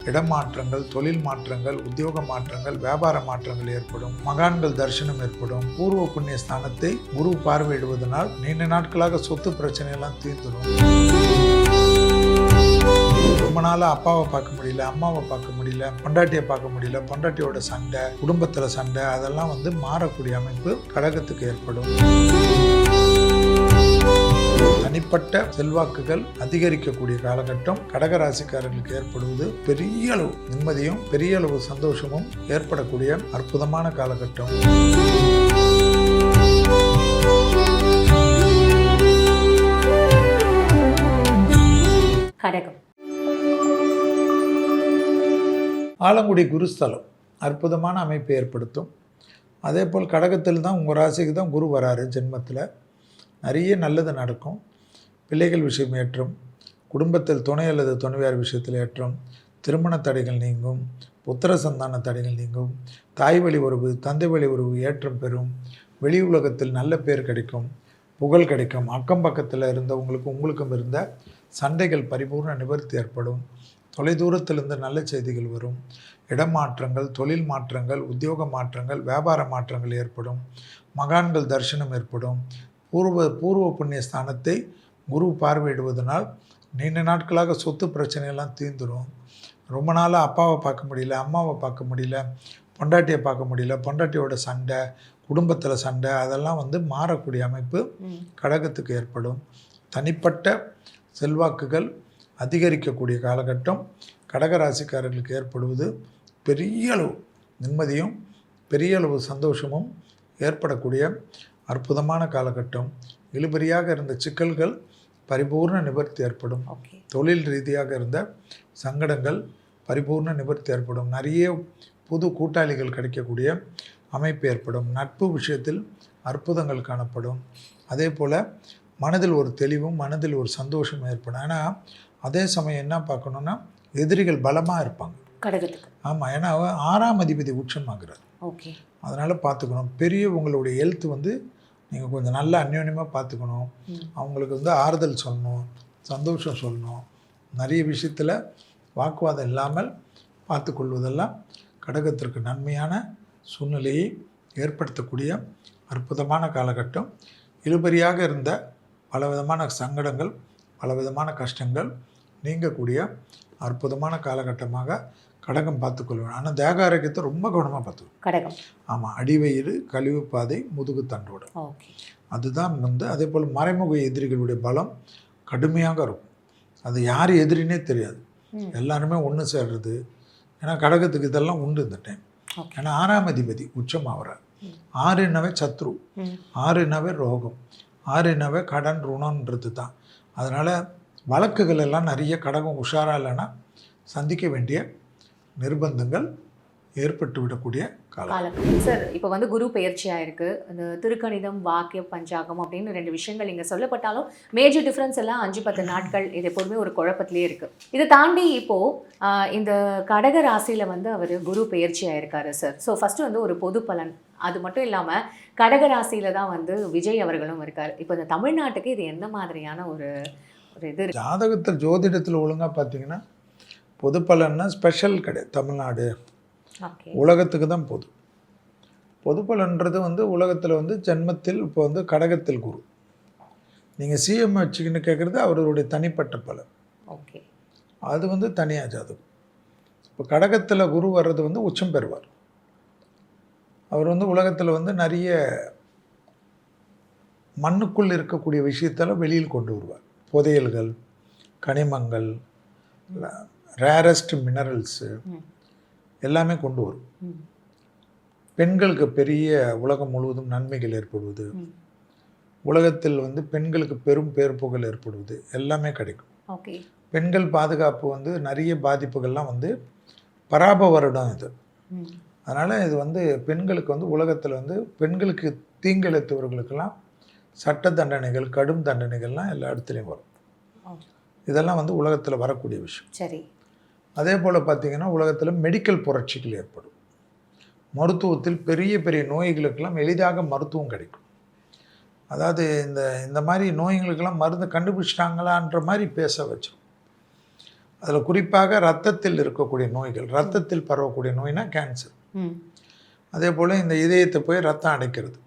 இடமாற்றங்கள், தொழில் மாற்றங்கள், உத்தியோக மாற்றங்கள், வியாபார மாற்றங்கள் ஏற்படும். மகான்கள் தரிசனம் ஏற்படும். பூர்வ புண்ணிய ஸ்தானத்தை குரு பார்வையிடுவதனால் நீண்ட நாட்களாக சொத்து பிரச்சனை எல்லாம் தீர்ந்துடும். ரொம்ப நாளாக அப்பாவை பார்க்க முடியல, அம்மாவை பார்க்க முடியல, பொண்டாட்டியை பார்க்க முடியல, பொண்டாட்டியோட சண்டை, குடும்பத்தில் சண்டை, அதெல்லாம் மாறக்கூடிய அமைப்பு கடகத்துக்கு ஏற்படும். தனிப்பட்ட செல்வாக்குகள் அதிகரிக்கக்கூடிய காலகட்டம் கடகராசிக்காரர்களுக்கு ஏற்படுவது பெரிய அளவு நிம்மதியும் பெரிய அளவு சந்தோஷமும் ஏற்படக்கூடிய அற்புதமான காலகட்டம். கடகம் ஆலங்குடி குருஸ்தலம் அற்புதமான அமைப்பை ஏற்படுத்தும். அதே போல் கடகத்தில் தான் உங்கள் ராசிக்கு தான் குரு வராரு ஜென்மத்தில். நிறைய நல்லது நடக்கும். பிள்ளைகள் விஷயம் ஏற்றம், குடும்பத்தில் துணை அல்லது துணைவியார் விஷயத்தில் ஏற்றம், திருமண தடைகள் நீங்கும், புத்திர சந்தான தடைகள் நீங்கும், தாய் வழி உறவு, தந்தை வழி உறவு ஏற்றம் பெறும், வெளி உலகத்தில் நல்ல பேர் கிடைக்கும், புகழ் கிடைக்கும், அக்கம் பக்கத்தில் உங்களுக்கும் இருந்த சண்டைகள் பரிபூர்ண நிவர்த்தி ஏற்படும், தொலைதூரத்திலிருந்து நல்ல செய்திகள் வரும், இடமாற்றங்கள், தொழில் மாற்றங்கள், உத்தியோக மாற்றங்கள், வியாபார மாற்றங்கள் ஏற்படும், மகான்கள் தரிசனம் ஏற்படும். பூர்வ புண்ணிய ஸ்தானத்தை குரு பார்வையிடுவதனால் நீண்ட நாட்களாக சொத்து பிரச்சனையெல்லாம் தீர்ந்துடும். ரொம்ப நாளாக அப்பாவை பார்க்க முடியல, அம்மாவை பார்க்க முடியல, பொண்டாட்டியை பார்க்க முடியல, பொண்டாட்டியோட சண்டை, குடும்பத்தில் சண்டை, அதெல்லாம் மாறக்கூடிய அமைப்பு கடகத்துக்கு ஏற்படும். தனிப்பட்ட செல்வாக்குகள் அதிகரிக்கக்கூடிய காலகட்டம் கடகராசிக்காரர்களுக்கு ஏற்படுவது பெரிய அளவு நிம்மதியும் பெரிய அளவு சந்தோஷமும் ஏற்படக்கூடிய அற்புதமான காலகட்டம். இழுபறியாக இருந்த சிக்கல்கள் பரிபூர்ண நிவர்த்தி ஏற்படும். தொழில் ரீதியாக இருந்த சங்கடங்கள் பரிபூர்ண நிவர்த்தி ஏற்படும். நிறைய புது கூட்டாளிகள் கிடைக்கக்கூடிய அமைப்பு ஏற்படும். நட்பு விஷயத்தில் அற்புதங்கள் காணப்படும். அதே போல் மனதில் ஒரு தெளிவும் மனதில் ஒரு சந்தோஷமும் ஏற்படும். ஆனால் அதே சமயம் என்ன பார்க்கணுன்னா எதிரிகள் பலமாக இருப்பாங்க கடகத்துக்கு. ஆமாம், ஏன்னா 6ஆம் அதிபதி உச்சமாகிறார். ஓகே, அதனால் பார்த்துக்கணும். பெரிய உங்களுடைய ஹெல்த் நீங்கள் கொஞ்சம் நல்லா அந்யோன்யமாக பார்த்துக்கணும். அவங்களுக்கு ஆறுதல் சொல்லணும், சந்தோஷம் சொல்லணும். நிறைய விஷயத்தில் வாக்குவாதம் இல்லாமல் பார்த்து கொள்வதெல்லாம் கடகத்திற்கு நன்மையான சூழ்நிலையை ஏற்படுத்தக்கூடிய அற்புதமான காலகட்டம். இழுபறியாக இருந்த பலவிதமான சங்கடங்கள், பலவிதமான கஷ்டங்கள் நீங்கக்கூடிய அற்புதமான காலகட்டமாக கடகம் பார்த்துக்கொள்வேன். ஆனால் தேக ஆரோக்கியத்தை ரொம்ப கவனமாக பார்த்துக்கணும் கடகம். ஆமாம், அடிவயிறு, கழிவு பாதை, முதுகு தண்டோடு, அதுதான் அதே போல் மறைமுக எதிரிகளுடைய பலம் கடுமையாக இருக்கும். அது யார் எதிரினே தெரியாது, எல்லாருமே ஒன்று சேர்றது. ஏன்னா கடகத்துக்கு இதெல்லாம் உண்டு இந்த டைம். ஏன்னா 6ஆம் அதிபதி உச்சமாகிறார். 6னாவே சத்ரு, 6னாவே ரோகம், 6னாவே கடன் ருணன்றது தான். அதனால் வழக்குகள் எல்லாம் நிறைய கடகம் உஷாராக இல்லைன்னா சந்திக்க வேண்டிய நிர்பந்தங்கள் ஏற்பட்டு விடக்கூடிய காலம். சார், இப்போ குரு பெயர்ச்சியாக இருக்குது. அந்த திருக்கணிதம், வாக்கியம், பஞ்சாங்கம் அப்படின்னு 2 விஷயங்கள் இங்கே சொல்லப்பட்டாலும் மேஜர் டிஃப்ரென்ஸ் எல்லாம் 5-10 நாட்கள் இது எப்போதுமே ஒரு குழப்பத்திலே இருக்குது. இதை தாண்டி இப்போது இந்த கடக ராசியில் அவர் குரு பெயர்ச்சியாக இருக்காரு சார். ஸோ ஃபஸ்ட்டு ஒரு பொது பலன், அது மட்டும் இல்லாமல் கடக ராசியில் தான் விஜய் அவர்களும் இருக்கார். இப்போ இந்த தமிழ்நாட்டுக்கு இது எந்த மாதிரியான ஒரு இது? ஜாதகத்தில் ஜோதிடத்தில் ஒழுங்காக பார்த்தீங்கன்னா பொது பலன்னா ஸ்பெஷல் கிடையாது. தமிழ்நாடு உலகத்துக்கு தான் பொது பலன்றது உலகத்தில் ஜென்மத்தில் இப்போ கடகத்தில் குரு. நீங்கள் சிஎம் வச்சுக்கின்னு கேட்குறது அவருடைய தனிப்பட்ட பலன். ஓகே, அது தனியாக ஜாதகம். இப்போ கடகத்தில் குரு வர்றது உச்சம் பெறுவார். அவர் உலகத்தில் நிறைய மண்ணுக்குள் இருக்கக்கூடிய விஷயத்தெல்லாம் வெளியில் கொண்டு வருவார். புதையல்கள், கனிமங்கள், ரேரஸ்ட் மினரல்ஸு எல்லாமே கொண்டு வரும். பெண்களுக்கு பெரிய உலகம் முழுவதும் நன்மைகள் ஏற்படுவது, உலகத்தில் பெண்களுக்கு பெரும் பேர் புகழ் ஏற்படுவது எல்லாமே கிடைக்கும். பெண்கள் பாதுகாப்பு நிறைய பாதிப்புகள்லாம் பராப வருடம் இது. அதனால் இது பெண்களுக்கு உலகத்தில் பெண்களுக்கு தீங்கிழைத்தவர்களுக்கெல்லாம் சட்ட தண்டனைகள், கடும் தண்டனைகள்லாம் எல்லா இடத்துலையும் வரும். இதெல்லாம் உலகத்தில் வரக்கூடிய விஷயம். சரி. அதே போல் பார்த்திங்கன்னா உலகத்தில் மெடிக்கல் புரட்சிகள் ஏற்படும். மருத்துவத்தில் பெரிய பெரிய நோய்களுக்கெல்லாம் எளிதாக மருத்துவம் கிடைக்கும். அதாவது இந்த மாதிரி நோய்களுக்கெல்லாம் மருந்து கண்டுபிடிச்சிட்டாங்களான்ற மாதிரி பேச வச்சிடும். அதில் குறிப்பாக இரத்தத்தில் இருக்கக்கூடிய நோய்கள், இரத்தத்தில் பரவக்கூடிய நோய்னா கேன்சர். அதே போல் இந்த இதயத்தை போய் ரத்தம் அடைக்கிறது,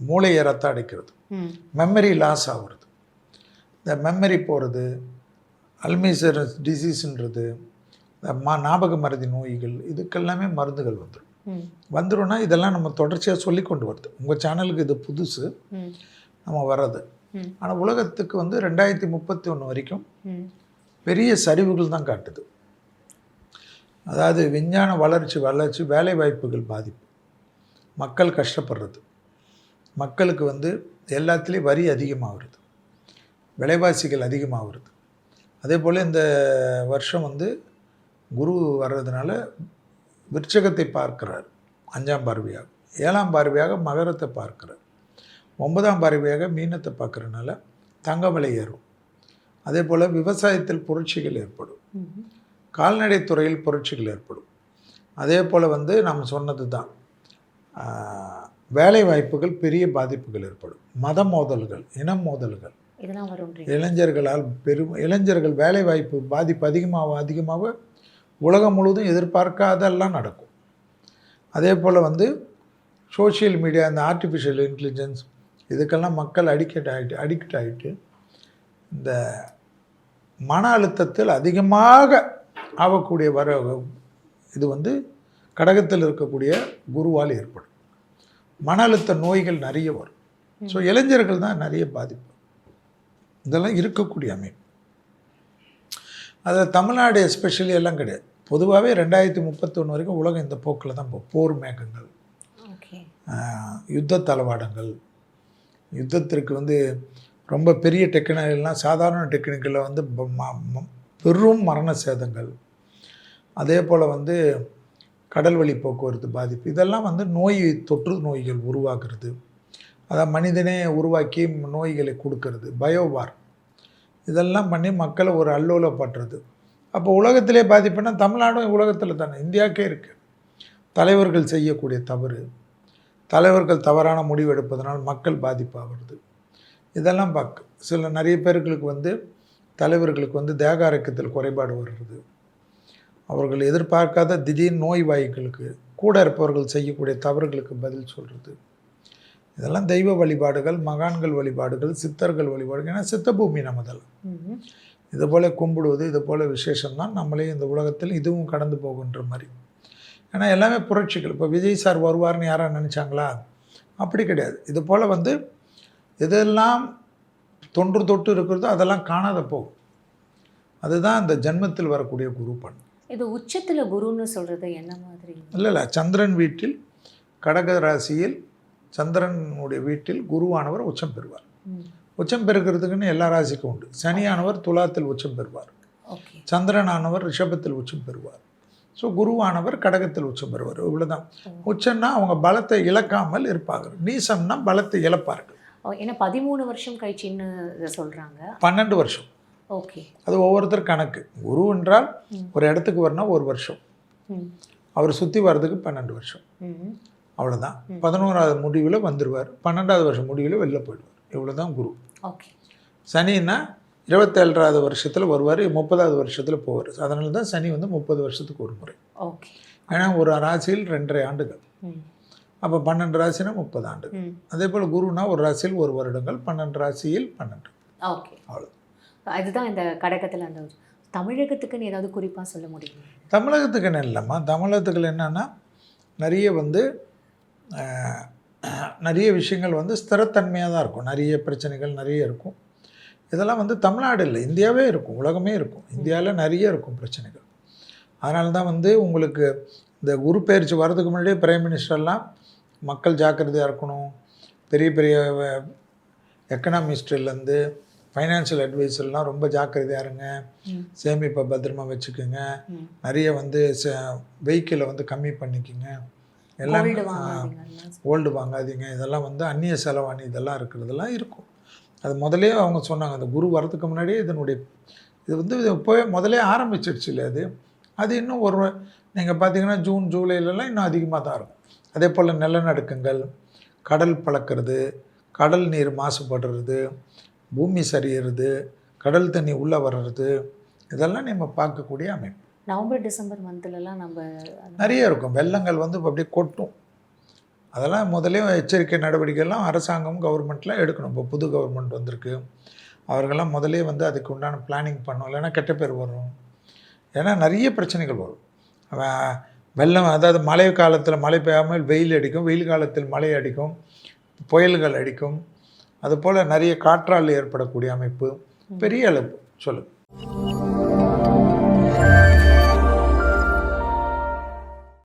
மூளையை ரத்தம் அடைக்கிறது, மெமரி லாஸ் ஆகுறது, இந்த மெமரி போகிறது, அல்மீசர் டிசீஸ்ன்றது, இந்த ஞாபக மறதி நோய்கள், இதுக்கெல்லாமே மருந்துகள் வந்துடும்னா இதெல்லாம் நம்ம தொடர்ச்சியாக சொல்லி கொண்டு வருது. உங்கள் சேனலுக்கு இது புதுசு நம்ம வர்றது. ஆனால் உலகத்துக்கு 2031 வரைக்கும் பெரிய சரிவுகள் தான் காட்டுது. அதாவது விஞ்ஞான வளர்ச்சி, வேலை வாய்ப்புகள் பாதிப்பு, மக்கள் கஷ்டப்படுறது, மக்களுக்கு எல்லாத்துலேயும் வரி அதிகமாகிறது, விலைவாசிகள் அதிகமாகிறது. அதே போல் இந்த வருஷம் குரு வர்றதுனால விருச்சகத்தை பார்க்கிறார் 5ஆம் பார்வையாக, 7ஆம் பார்வையாக மகரத்தை பார்க்கிறார், 9ஆம் பார்வையாக மீனத்தை பார்க்குறதுனால தங்க விலை ஏறும். அதே போல் விவசாயத்தில் புரட்சிகள் ஏற்படும், கால்நடை துறையில் புரட்சிகள் ஏற்படும். அதே போல் நாம் சொன்னது தான், வேலை வாய்ப்புகள் பெரிய பாதிப்புகள் ஏற்படும், மத மோதல்கள், இன மோதல்கள், இளைஞர்கள் வேலை வாய்ப்பு பாதிப்பு அதிகமாக உலகம் முழுவதும் எதிர்பார்க்காதெல்லாம் நடக்கும். அதே போல் சோஷியல் மீடியா, இந்த ஆர்டிஃபிஷியல் இன்டெலிஜென்ஸ், இதுக்கெல்லாம் மக்கள் அடிக்ட் ஆகிட்டு இந்த மன அழுத்தத்தில் அதிகமாக ஆகக்கூடிய இது கடகத்தில் இருக்கக்கூடிய குருவால் ஏற்படும். மன அழுத்த நோய்கள் நிறைய வரும். ஸோ இளைஞர்கள் தான் நிறைய பாதிப்பு. இதெல்லாம் இருக்கக்கூடிய அமைப்பு. அதில் தமிழ்நாடு எஸ்பெஷலி எல்லாம் கிடையாது. பொதுவாகவே 2031 வரைக்கும் உலகம் இந்த போக்கில் தான் போர் மேகங்கள், யுத்த தளவாடங்கள், யுத்தத்திற்கு ரொம்ப பெரிய டெக்னிக்கெல்லாம் சாதாரண டெக்னிக்கில் பெரும் மரண சேதங்கள், அதே போல் கடல் வழி போக்குவரத்து பாதிப்பு, இதெல்லாம் நோய் தொற்று நோய்கள் உருவாக்குறது, அதான் மனிதனே உருவாக்கி நோய்களை கொடுக்கறது, பயோவார், இதெல்லாம் பண்ணி மக்களை ஒரு அல்லோலப்படுறது. அப்போ உலகத்திலே பாதிப்புனா தமிழ்நாடும் உலகத்தில் தானே, இந்தியாவுக்கே இருக்குது. தலைவர்கள் செய்யக்கூடிய தவறு, தலைவர்கள் தவறான முடிவு எடுப்பதனால் மக்கள் பாதிப்பாகிறது. இதெல்லாம் நிறைய பேர்களுக்கு தலைவர்களுக்கு தேக ஆரோக்கியத்தில் குறைபாடு வருகிறது. அவர்கள் எதிர்பார்க்காத திடீர் நோய் வாய்களுக்கு கூட இருப்பவர்கள் செய்யக்கூடிய தவறுகளுக்கு பதில் சொல்கிறது. இதெல்லாம் தெய்வ வழிபாடுகள், மகான்கள் வழிபாடுகள், சித்தர்கள் வழிபாடுகள். ஏன்னா சித்த பூமி நம்மதெல்லாம் இது போல் கும்பிடுவது, இது போல் விசேஷம்தான் நம்மளே இந்த உலகத்தில் இதுவும் கடந்து போகுன்ற மாதிரி. ஏன்னா எல்லாமே புரட்சிகள். இப்போ விஜய் சார் வருவார்னு யாராவது நினச்சாங்களா? அப்படி கிடையாது. இது போல் எதெல்லாம் தொட்டு இருக்கிறதோ அதெல்லாம் காணாத போகும். அதுதான் அந்த ஜென்மத்தில் வரக்கூடிய குரு பண்ணு. இது உச்சத்தில் குருன்னு சொல்கிறது என்ன மாதிரி? இல்லை, சந்திரன் வீட்டில், கடக ராசியில் சந்திரனுடைய வீட்டில் குருவானவர் உச்சம் பெறுவார். உச்சம் பெறுகிறதுக்குன்னு எல்லா ராசிக்கும் உண்டு. சனியானவர் துலாத்தில் உச்சம் பெறுவார், சந்திரனானவர் ரிஷபத்தில் உச்சம் பெறுவார். ஸோ குருவானவர் கடகத்தில் உச்சம் பெறுவார். இவ்வளோதான். உச்சம்னா அவங்க பலத்தை இழக்காமல் இருப்பாங்க, நீசம்னா பலத்தை இழப்பார்கள். ஏன்னா 13 வருஷம் கழிச்சுன்னு சொல்கிறாங்க. 12 வருஷம். ஓகே, அது ஒவ்வொருத்தர் கணக்கு. குரு என்றால் ஒரு இடத்துக்கு வரணும் 1 வருஷம், அவர் சுற்றி வர்றதுக்கு 12 வருஷம். அவ்வளோதான். 11வது முடிவில் வந்துடுவார், 12வது வருஷம் முடிவில் வெளில போயிடுவார். இவ்வளோதான் குரு. ஓகே. சனின்னா 27வது வருஷத்தில் வருவார், 30வது வருஷத்தில் போவார். அதனால தான் சனி 30 வருஷத்துக்கு ஒரு முறை. ஓகே. ஏன்னா ஒரு ராசியில் 2.5 ஆண்டுகள், அப்போ 12 ராசினா 30 ஆண்டுகள். அதே போல் குருனா ஒரு ராசியில் 1 வருடங்கள், 12 ராசியில் 12. ஓகே, அவ்வளோ. அதுதான் இந்த கடகத்தில் அந்த தமிழகத்துக்குன்னு ஏதாவது குறிப்பாக சொல்ல முடியும்? தமிழகத்துக்குன்னு இல்லைம்மா. தமிழகத்துக்கு என்னென்னா நிறைய விஷயங்கள் ஸ்திரத்தன்மையாக தான் இருக்கும். நிறைய பிரச்சனைகள் நிறைய இருக்கும். இதெல்லாம் தமிழ்நாடு இல்லை, இந்தியாவே இருக்கும், உலகமே இருக்கும். இந்தியாவில் நிறைய இருக்கும் பிரச்சனைகள். அதனால தான் உங்களுக்கு இந்த குரு பயிற்சி வர்றதுக்கு முன்னாடியே பிரைம் மினிஸ்டர்லாம் மக்கள் ஜாக்கிரதையாக இருக்கணும், பெரிய பெரிய எக்கனாமிஸ்ட்லேருந்து ஃபைனான்ஷியல் அட்வைஸர்லாம் ரொம்ப ஜாக்கிரதையாக இருங்க, சேமிப்பை பத்திரமா வச்சுக்கோங்க, நிறைய வெஹிக்கிளை கம்மி பண்ணிக்கோங்க, எல்லாமே ஓல்டு வாங்காதீங்க, இதெல்லாம் அந்நிய செலவாணி இதெல்லாம் இருக்கிறதெல்லாம் இருக்கும். அது முதலே அவங்க சொன்னாங்க. அந்த குரு வரதுக்கு முன்னாடியே இது இப்போவே முதலே ஆரம்பிச்சிடுச்சு இல்லை? அது இன்னும் நீங்கள் பார்த்தீங்கன்னா ஜூன் ஜூலைலலாம் இன்னும் அதிகமாக தான் இருக்கும். அதே போல் நிலநடுக்கங்கள், கடல் பழக்கிறது, கடல் நீர் மாசுபடுறது, பூமி சரியிறது, கடல் தண்ணி உள்ளே வர்றது, இதெல்லாம் நம்ம பார்க்கக்கூடிய அமைப்பு. நவம்பர் டிசம்பர் மந்த்லலாம் நம்ம நிறைய இருக்கும். வெள்ளங்கள் வந்து அப்படியே கொட்டும். அதெல்லாம் முதலே எச்சரிக்கை நடவடிக்கைலாம் அரசாங்கம் கவர்மெண்ட்லாம் எடுக்கணும். இப்போ புது கவர்மெண்ட் வந்திருக்கு. அவர்கள்லாம் முதலே வந்து அதுக்கு உண்டான பிளானிங் பண்ணணும். இல்லைன்னா கெட்ட பேர் வரும். ஏன்னா நிறைய பிரச்சனைகள் வரும். வெள்ளம், அதாவது மழை காலத்தில் மழை பெய்யாமல் வெயில் அடிக்கும், வெயில் காலத்தில் மழை அடிக்கும், புயல்கள் அடிக்கும். அதுபோல் நிறைய காற்றால் ஏற்படக்கூடிய அமைப்பு பெரிய அளவு சொல்லுங்கள்.